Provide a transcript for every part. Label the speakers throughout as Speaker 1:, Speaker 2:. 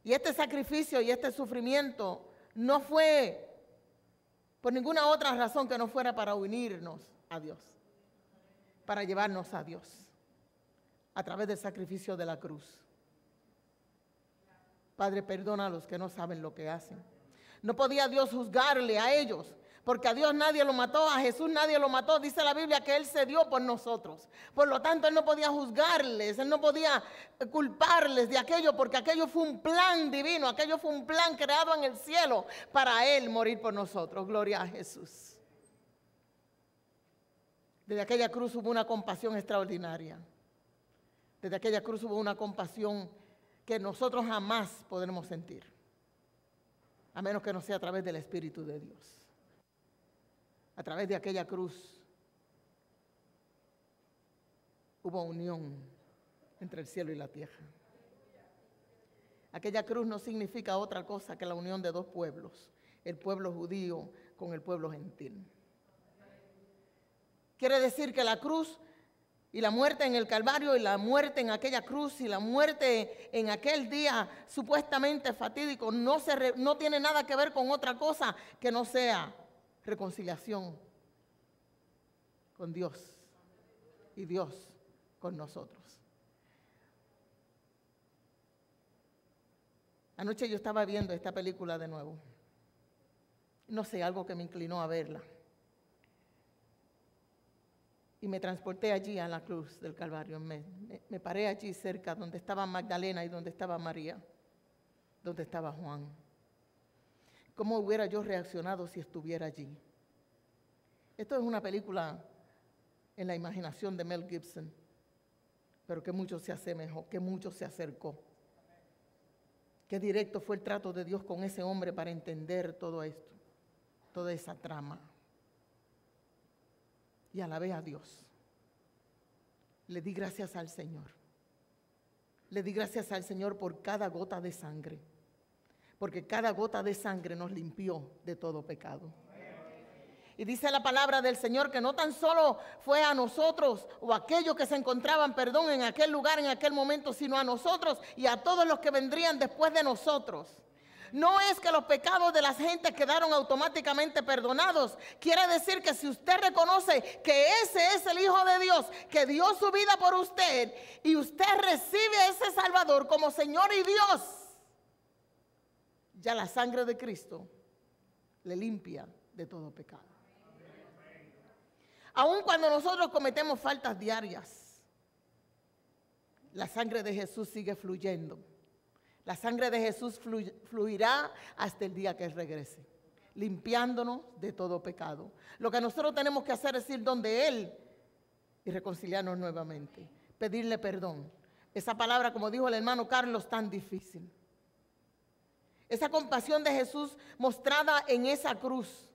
Speaker 1: Y este sacrificio y este sufrimiento no fue por ninguna otra razón que no fuera para unirnos a Dios, para llevarnos a Dios a través del sacrificio de la cruz. Padre, perdona a los que no saben lo que hacen. No podía Dios juzgarle a ellos, porque a Dios nadie lo mató, a Jesús nadie lo mató. Dice la Biblia que Él se dio por nosotros. Por lo tanto, Él no podía juzgarles, Él no podía culparles de aquello, porque aquello fue un plan divino, aquello fue un plan creado en el cielo para Él morir por nosotros. Gloria a Jesús. Desde aquella cruz hubo una compasión extraordinaria. Desde aquella cruz hubo una compasión que nosotros jamás podremos sentir, a menos que no sea a través del Espíritu de Dios. A través de aquella cruz hubo unión entre el cielo y la tierra. Aquella cruz no significa otra cosa que la unión de dos pueblos, el pueblo judío con el pueblo gentil. Quiere decir que la cruz y la muerte en el Calvario y la muerte en aquella cruz y la muerte en aquel día supuestamente fatídico no tiene nada que ver con otra cosa que no sea reconciliación con Dios y Dios con nosotros. Anoche yo estaba viendo esta película de nuevo. No sé, algo que me inclinó a verla. Y me transporté allí a la cruz del Calvario. Me paré allí cerca donde estaba Magdalena y donde estaba María, donde estaba Juan. ¿Cómo hubiera yo reaccionado si estuviera allí? Esto es una película en la imaginación de Mel Gibson, pero que mucho se asemejó, que mucho se acercó. Qué directo fue el trato de Dios con ese hombre para entender todo esto, toda esa trama. Y alabé a Dios. Le di gracias al Señor. Le di gracias al Señor por cada gota de sangre, porque cada gota de sangre nos limpió de todo pecado. Y dice la palabra del Señor que no tan solo fue a nosotros o a aquellos que se encontraban, en aquel lugar, en aquel momento, sino a nosotros y a todos los que vendrían después de nosotros. No es que los pecados de las gentes quedaron automáticamente perdonados. Quiere decir que si usted reconoce que ese es el Hijo de Dios, que dio su vida por usted, y usted recibe a ese Salvador como Señor y Dios, ya la sangre de Cristo le limpia de todo pecado. Aun cuando nosotros cometemos faltas diarias, la sangre de Jesús sigue fluyendo. La sangre de Jesús fluirá hasta el día que Él regrese, limpiándonos de todo pecado. Lo que nosotros tenemos que hacer es ir donde Él y reconciliarnos nuevamente, pedirle perdón. Esa palabra, como dijo el hermano Carlos, tan difícil. Esa compasión de Jesús mostrada en esa cruz,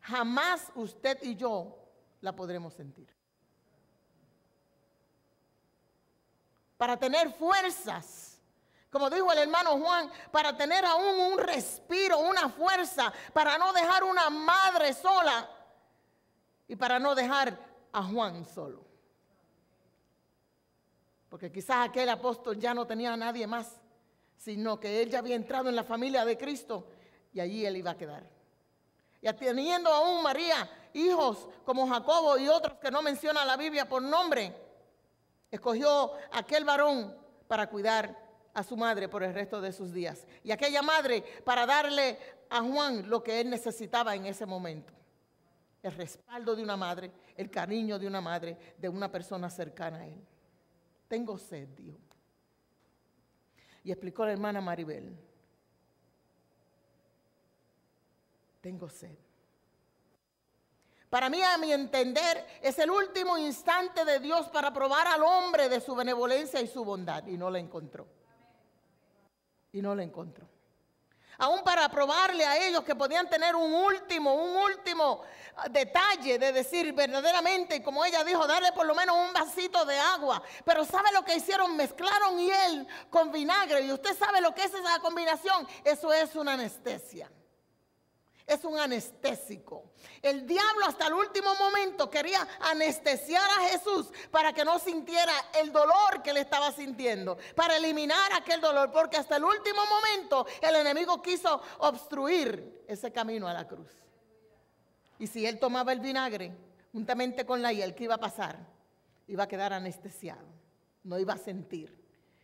Speaker 1: jamás usted y yo la podremos sentir. Para tener fuerzas, como dijo el hermano Juan, para tener aún un respiro, una fuerza, para no dejar una madre sola y para no dejar a Juan solo. Porque quizás aquel apóstol ya no tenía a nadie más, sino que él ya había entrado en la familia de Cristo y allí él iba a quedar. Y teniendo aún María hijos como Jacobo y otros que no menciona la Biblia por nombre, escogió aquel varón para cuidar a su madre por el resto de sus días. Y aquella madre para darle a Juan lo que él necesitaba en ese momento. El respaldo de una madre, el cariño de una madre, de una persona cercana a él. Tengo sed, dijo. Y explicó la hermana Maribel. Tengo sed. Para mí, a mi entender, es el último instante de Dios para probar al hombre de su benevolencia y su bondad. Y no la encontró. Y no la encontró. Aún para probarle a ellos que podían tener un último detalle de decir verdaderamente, como ella dijo, darle por lo menos un vasito de agua. Pero ¿sabe lo que hicieron? Mezclaron hiel con vinagre. Y usted sabe lo que es esa combinación. Eso es una anestesia. es un anestésico. El diablo hasta el último momento quería anestesiar a Jesús para que no sintiera el dolor que él estaba sintiendo, para eliminar aquel dolor, porque hasta el último momento el enemigo quiso obstruir ese camino a la cruz. Y si él tomaba el vinagre juntamente con la hiel, ¿qué iba a pasar? Iba a quedar anestesiado, no iba a sentir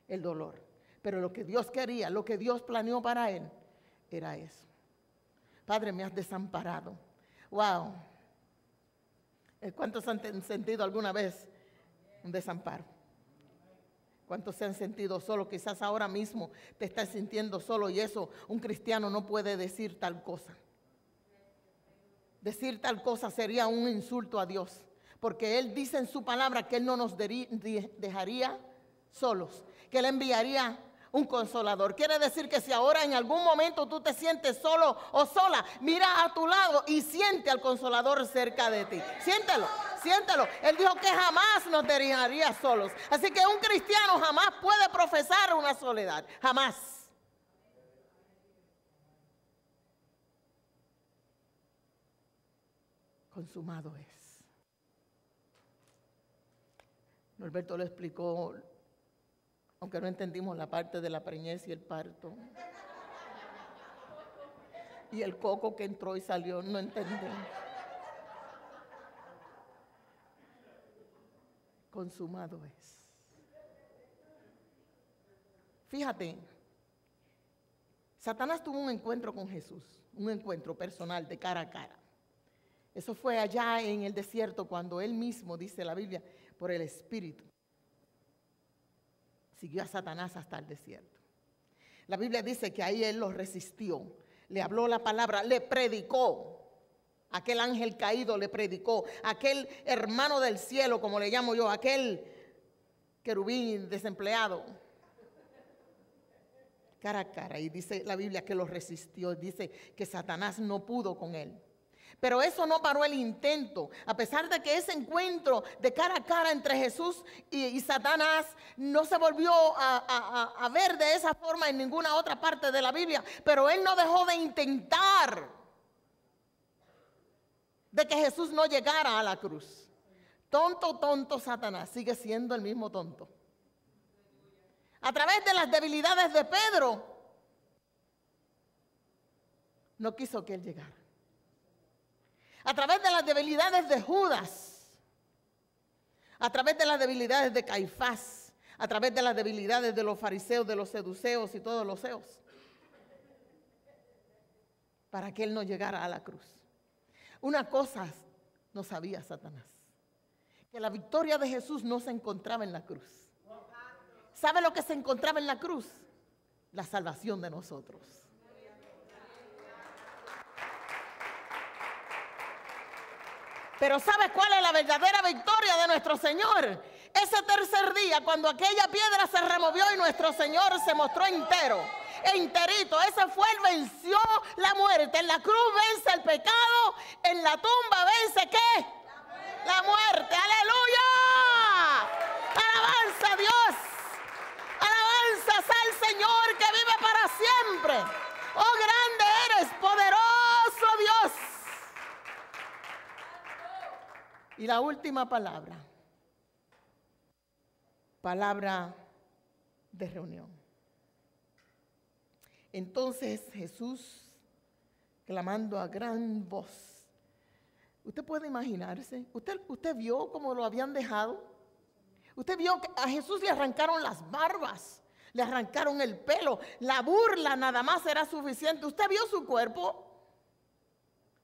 Speaker 1: el dolor. Pero lo que Dios quería, lo que Dios planeó para él, era eso. Padre, me has desamparado. Wow. ¿Cuántos han sentido alguna vez un desamparo? ¿Cuántos se han sentido solos? Quizás ahora mismo te estás sintiendo solo y eso un cristiano no puede decir tal cosa. Decir tal cosa sería un insulto a Dios, porque Él dice en su palabra que Él no nos dejaría solos, que Él enviaría un consolador. Quiere decir que si ahora en algún momento tú te sientes solo o sola, mira a tu lado y siente al consolador cerca de ti. Siéntelo, siéntelo. Él dijo que jamás nos dejaría solos. Así que un cristiano jamás puede profesar una soledad. Jamás. Consumado es. Norberto lo explicó, aunque no entendimos la parte de la preñez y el parto. Y el coco que entró y salió, no entendemos. Consumado es. Fíjate, Satanás tuvo un encuentro con Jesús, un encuentro personal de cara a cara. Eso fue allá en el desierto cuando él mismo, dice la Biblia, por el Espíritu, siguió a Satanás hasta el desierto. La Biblia dice que ahí él lo resistió, le habló la palabra, le predicó. Aquel ángel caído le predicó, aquel hermano del cielo, como le llamo yo, aquel querubín desempleado, cara a cara. Y dice la Biblia que lo resistió, dice que Satanás no pudo con él. Pero eso no paró el intento, a pesar de que ese encuentro de cara a cara entre Jesús y Satanás no se volvió a ver de esa forma en ninguna otra parte de la Biblia, pero él no dejó de intentar de que Jesús no llegara a la cruz. Tonto Satanás, sigue siendo el mismo tonto. A través de las debilidades de Pedro, no quiso que él llegara. A través de las debilidades de Judas, a través de las debilidades de Caifás, a través de las debilidades de los fariseos, de los seduceos y todos los seos, para que él no llegara a la cruz. Una cosa no sabía Satanás, que la victoria de Jesús no se encontraba en la cruz. ¿Sabe lo que se encontraba en la cruz? La salvación de nosotros. Pero ¿sabe cuál es la verdadera victoria de nuestro Señor? Ese tercer día, cuando aquella piedra se removió y nuestro Señor se mostró entero, enterito. Ese fue el venció la muerte. En la cruz vence el pecado, en la tumba vence ¿qué? La muerte. ¡Aleluya! ¡Alabanza a Dios! ¡Alabanzas al Señor que vive para siempre! ¡Oh, grande eres, poderoso Dios! Y la última palabra, palabra de reunión. Entonces Jesús, clamando a gran voz, ¿usted puede imaginarse? ¿Usted vio cómo lo habían dejado? ¿Usted vio que a Jesús le arrancaron las barbas, le arrancaron el pelo? La burla nada más era suficiente. ¿Usted vio su cuerpo?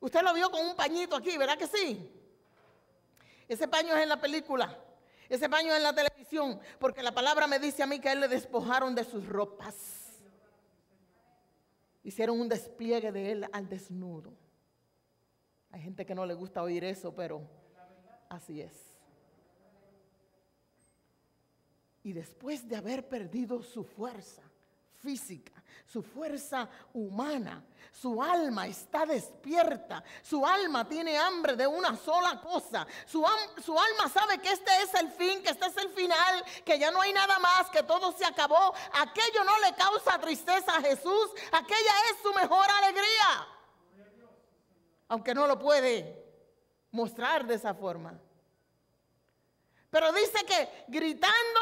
Speaker 1: ¿Usted lo vio con un pañito aquí, verdad que sí? Ese paño es en la película, ese paño es en la televisión, porque la palabra me dice a mí que a él le despojaron de sus ropas. Hicieron un despliegue de él al desnudo. Hay gente que no le gusta oír eso, pero así es. Y después de haber perdido su fuerza física, su fuerza humana, su alma está despierta, su alma tiene hambre de una sola cosa, su alma sabe que este es el fin, que este es el final, que ya no hay nada más, que todo se acabó. Aquello no le causa tristeza a Jesús, aquella es su mejor alegría. aunque no lo puede mostrar de esa forma. Pero dice que gritando,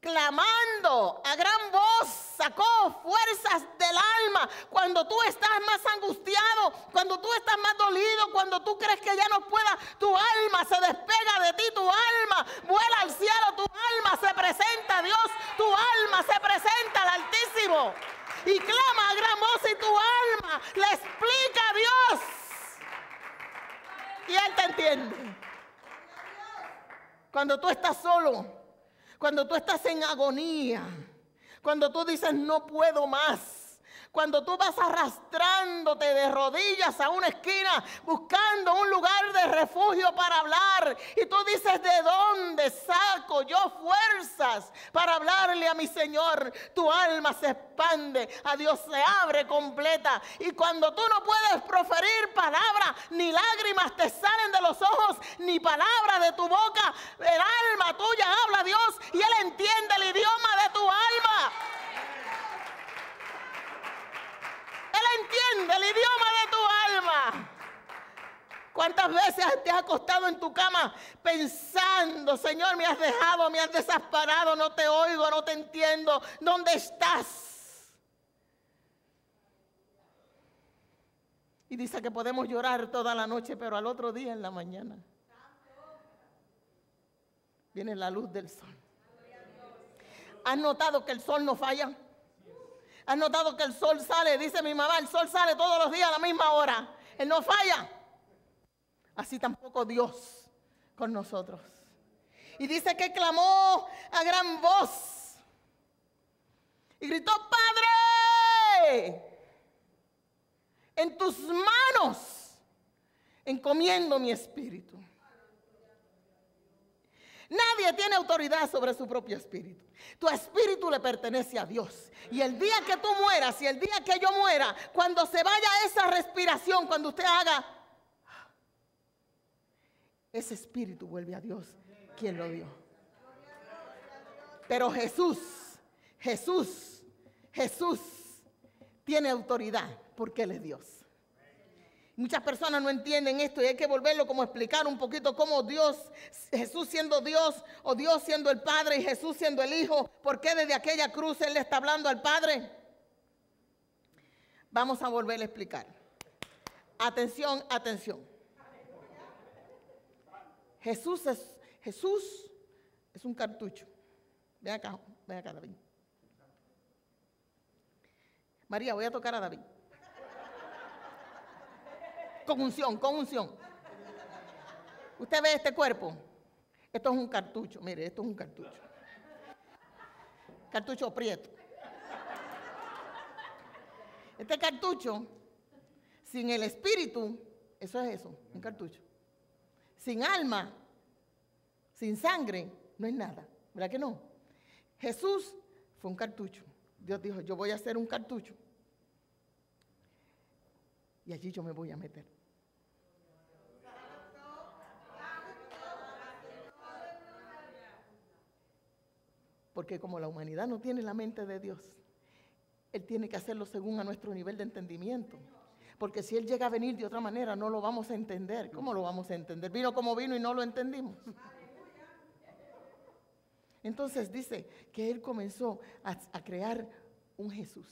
Speaker 1: clamando a gran voz, sacó fuerzas del alma. Cuando tú estás más angustiado, cuando tú estás más dolido, cuando tú crees que ya no puedas, tu alma se despega de ti, tu alma vuela al cielo, tu alma se presenta a Dios, tu alma se presenta al Altísimo y clama a gran voz y tu alma le explica a Dios y Él te entiende. Cuando tú estás solo, cuando tú estás en agonía, cuando tú dices no puedo más, cuando tú vas arrastrándote de rodillas a una esquina buscando un lugar de refugio para hablar y tú dices ¿de dónde saco yo fuerzas para hablarle a mi Señor? Tu alma se expande, a Dios se abre completa y cuando tú no puedes proferir palabra, ni lágrimas te salen de los ojos, ni palabra de tu boca, el alma tuya habla a Dios y Él entiende el idioma de tu alma. Él entiende el idioma de tu alma. ¿Cuántas veces te has acostado en tu cama pensando, Señor, me has dejado, me has desamparado, no te oigo, no te entiendo, ¿dónde estás? Y dice que podemos llorar toda la noche, pero al otro día en la mañana viene la luz del sol. ¿Has notado que el sol no falla? ¿Has notado que el sol sale? Dice mi mamá, el sol sale todos los días a la misma hora. Él no falla. Así tampoco Dios con nosotros. Y dice que clamó a gran voz y gritó, Padre, en tus manos encomiendo mi espíritu. Nadie tiene autoridad sobre su propio espíritu. Tu espíritu le pertenece a Dios. Y el día que tú mueras y el día que yo muera, cuando se vaya esa respiración, cuando usted haga, ese espíritu vuelve a Dios, quien lo dio. Pero Jesús tiene autoridad porque Él es Dios. Muchas personas no entienden esto y hay que volverlo como explicar un poquito cómo Dios, Jesús siendo Dios o Dios siendo el Padre y Jesús siendo el Hijo, ¿por qué desde aquella cruz Él le está hablando al Padre? Vamos a volver a explicar. Atención, atención. Jesús es un cartucho. Ven acá, David. María, voy a tocar a David. Con unción. Usted ve este cuerpo. Esto es un cartucho. Mire, esto es un cartucho. Cartucho prieto. Este cartucho, sin el espíritu, eso es eso, un cartucho. Sin alma, sin sangre, no es nada. ¿Verdad que no? Jesús fue un cartucho. Dios dijo, yo voy a hacer un cartucho. Y allí yo me voy a meter. Porque como la humanidad no tiene la mente de Dios, Él tiene que hacerlo según a nuestro nivel de entendimiento. Porque si Él llega a venir de otra manera, no lo vamos a entender. ¿Cómo lo vamos a entender? Vino como vino y no lo entendimos. Entonces dice que Él comenzó a crear un Jesús.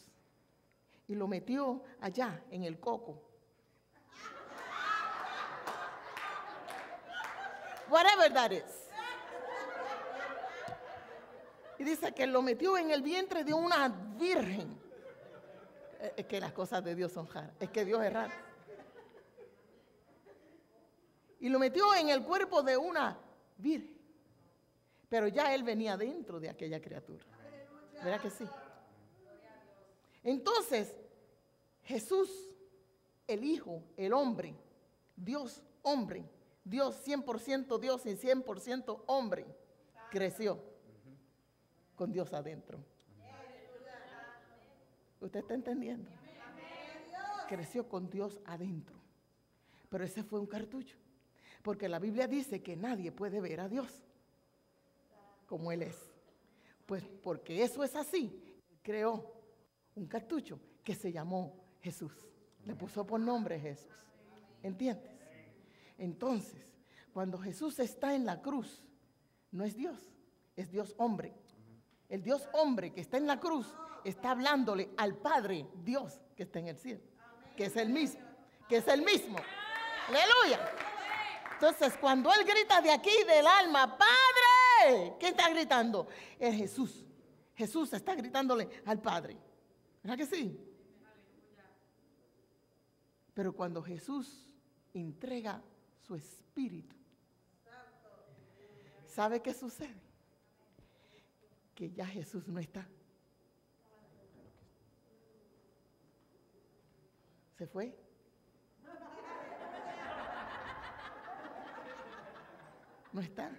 Speaker 1: Y lo metió allá, en el coco. Whatever that is. Y dice que lo metió en el vientre de una virgen. Es que las cosas de Dios son raras. Es que Dios es raro. Y lo metió en el cuerpo de una virgen. Pero ya Él venía dentro de aquella criatura. ¿Verdad que sí? Entonces, Jesús, el Hijo, el hombre, Dios hombre, Dios 100% Dios y 100% hombre, creció con Dios adentro. ¿Usted está entendiendo? Creció con Dios adentro. Pero ese fue un cartucho. Porque la Biblia dice que nadie puede ver a Dios como Él es. Pues porque eso es así, creó un cartucho que se llamó Jesús. Le puso por nombre Jesús. ¿Entiendes? Entonces, cuando Jesús está en la cruz, no es Dios, es Dios hombre. El Dios hombre que está en la cruz está hablándole al Padre Dios que está en el cielo, que es el mismo, Aleluya. Entonces, cuando Él grita de aquí del alma, Padre, ¿quién está gritando? Es Jesús. Jesús está gritándole al Padre. ¿Verdad que sí? Pero cuando Jesús entrega su espíritu, ¿sabe qué sucede? Que ya Jesús no está. ¿Se fue? No está.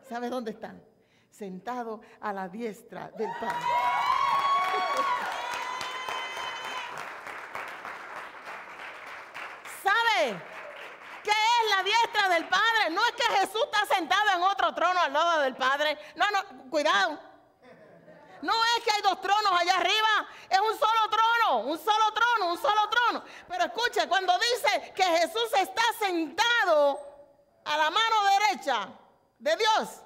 Speaker 1: ¿Sabe dónde está? Sentado a la diestra del Padre. ¿Sabe qué es la diestra del Padre? No es que Jesús está sentado en otro trono al lado del Padre. No, cuidado. No es que hay dos tronos allá arriba, es un solo trono, un solo trono, un solo trono. Pero escuche, cuando dice que Jesús está sentado a la mano derecha de Dios,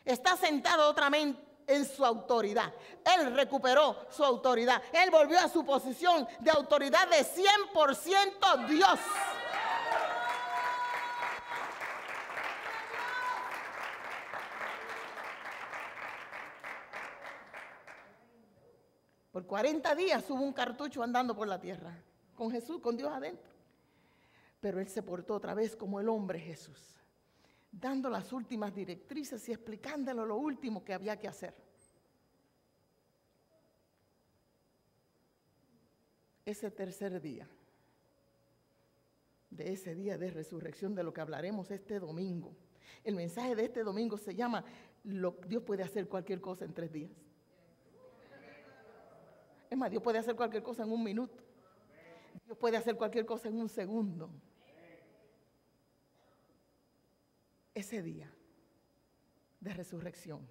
Speaker 1: está sentado otra vez en su autoridad. Él recuperó su autoridad. Él volvió a su posición de autoridad de 100% Dios. Por 40 días hubo un cartucho andando por la tierra, con Jesús, con Dios adentro. Pero Él se portó otra vez como el hombre Jesús, dando las últimas directrices y explicándole lo último que había que hacer. Ese tercer día, de ese día de resurrección, de lo que hablaremos este domingo. El mensaje de este domingo se llama Dios puede hacer cualquier cosa en 3 días. Es más, Dios puede hacer cualquier cosa en 1 minuto. Dios puede hacer cualquier cosa en 1 segundo. Ese día de resurrección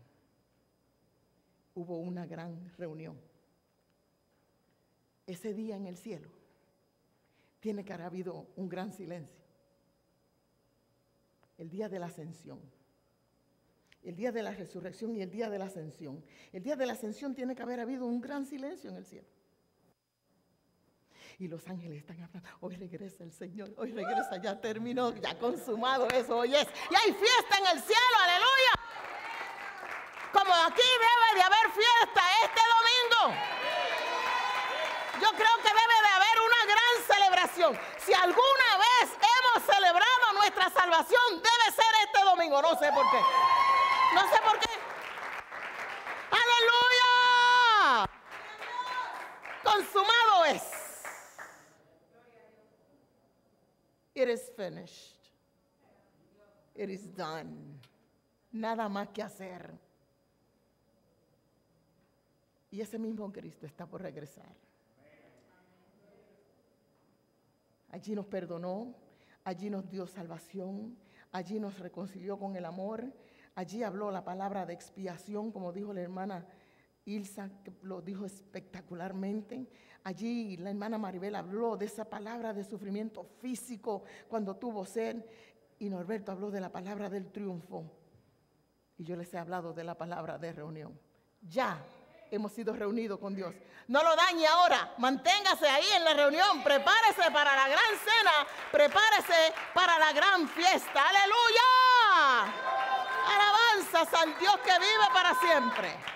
Speaker 1: hubo una gran reunión. Ese día en el cielo tiene que haber habido un gran silencio. El día de la ascensión. El día de la resurrección y el día de la ascensión. El día de la ascensión tiene que haber habido un gran silencio en el cielo. Y los ángeles están hablando, hoy regresa el Señor, hoy regresa, ya terminó, ya consumado eso, hoy es. Y hay fiesta en el cielo, aleluya. Como aquí debe de haber fiesta este domingo. Yo creo que debe de haber una gran celebración. Si alguna vez hemos celebrado nuestra salvación, debe ser este domingo, no sé por qué. No sé por qué. ¡Aleluya! Consumado es. It is finished. It is done. Nada más que hacer. Y ese mismo Cristo está por regresar. Allí nos perdonó, allí nos dio salvación, allí nos reconcilió con el amor. Allí habló la palabra de expiación, como dijo la hermana Ilsa, que lo dijo espectacularmente. Allí la hermana Maribel habló de esa palabra de sufrimiento físico cuando tuvo sed. Y Norberto habló de la palabra del triunfo. Y yo les he hablado de la palabra de reunión. Ya hemos sido reunidos con Dios. No lo dañe ahora. Manténgase ahí en la reunión. Prepárese para la gran cena. Prepárese para la gran fiesta. ¡Aleluya! Alabanzas al Dios que vive para siempre.